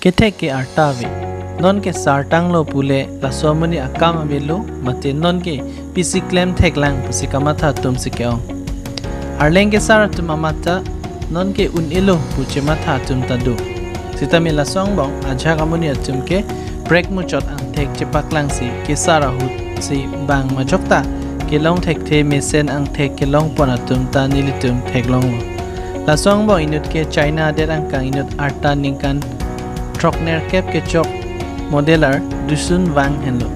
Kete ke artavi non ke sartang lo pule la somani akam avelo mate non ke pisi claim theklang pusikamata tum sikeong arleng ke sar tum amata non ke un ilo puchemata tum tadu sitami la songbong aja kamuni tum ke break muchot ang thek chepaklang si ke sara hut si bang majokta ke long thek the mesen ang thek ke long ponatum ta nilitum thek long la songbong inut ke China derang kang inut arta ningkan Trokner kep ke chok modeler dusun wang henlo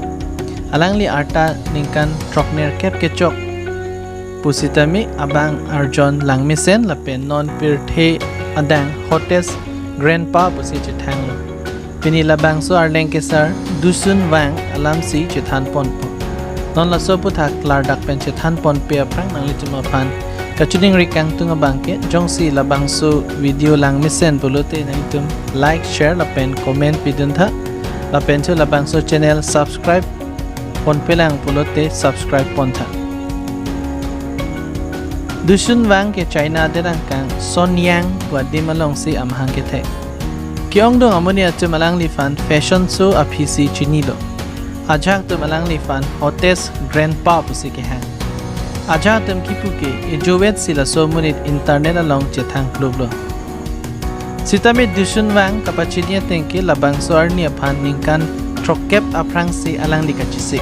alangli arta ningkan Trokner kep ke chok pusitami abang arjon langmisen lapen non pirthe adang hottest grandpa pusi chithanglo pini labang so arleng ke sar dusun wang alamsi chithan ponpo non la so puthak lardak pen chithan pon pe aprang nangli tuma phan kachuning rikang tunga bangke jongsi labang so video lang misen pulutte nangtum like share lapen comment pidun tha lapen chu labang so channel subscribe pon pelang pulutte subscribe pon tha dusun wang ke China derang kang Sonyang wadi malong si amhang ke the kyong dong amoni atu malang li fan fashion show apisi chinilo ajak tu malang li fan hottest grandpa pusi ke hang aja tem kipuke ejowet sila somunit internet along chethang club lo sitame dusun wang kapachinia tengke labang soarnia phan ningkan trokep aprang si alang likachisi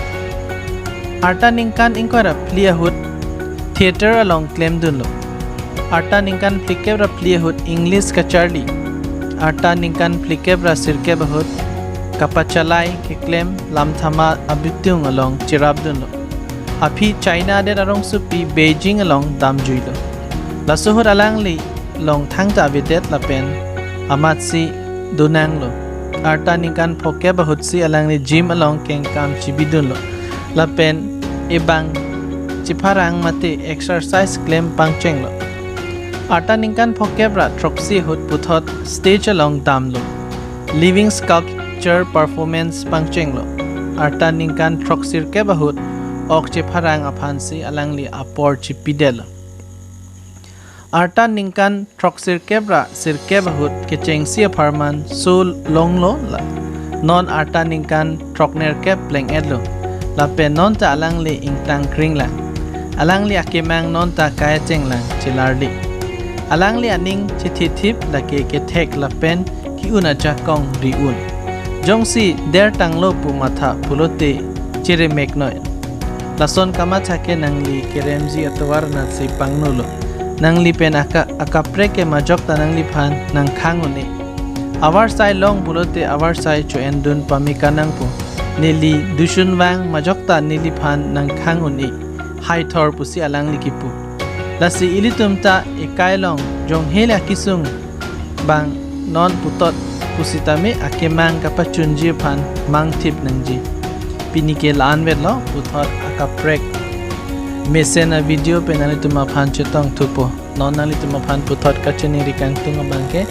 arta ningkan inkora plia hut theater along claim dunlo arta ningkan plikebra plia hut english ka charlie arta ningkan plikebra sirkeb hut kapachalai ke claim lamthama abitung along chirab dunlo api China de arong supi Beijing along damjuilo la sohor alang li long thang ta bidet la pen amatsi dunang lo arta ningkan phoke bahut si alang li gym along keng kam chibidun lo la pen ebang chiparang mate exercise claim pangcheng lo arta ningkan phoke bra troxi hut puthot stage along dam lo living sculpture performance pangcheng lo arta ningkan troxir ke bahut okche pharang aphansi alangli apor chipidel arta ningkan troxir kebra sirke bahut ke chengsi aparman sul longlo la non arta ningkan trokner kep pleng edlo la pe non ta alangli ingtang kringla alangli akemang non ta kaya chenglang chilardi alangli aning chithithip la ke thek la pen ki una jakong riun jongsi der tanglo pu matha pulote chire meknoy lason kama thake nangli keremji atwarna si pangnulo nangli pen aka preke majok ta nangli phan nang khangune awar sai long bulote awar sai cho endun pamika nangpu nili dusun wang majok ta nili phan nang khangune hai thor pusi alangli kipu lasi ilitum ta ekai long jong hela kisung bang non putot pusitame akemang kapachunji phan mangthip nangji pinike lan vetlo puthot akaprek mesen a video penali tuma phan chetong thupo non nali tuma phan puthot kacheni rikang tunga bangke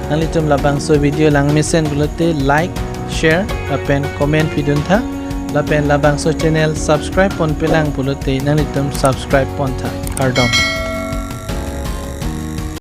nali tum labang so video lang mesen bulote like share lapen comment pidun tha lapen labang so channel subscribe pon pelang bulote nali tum subscribe pon tha kardom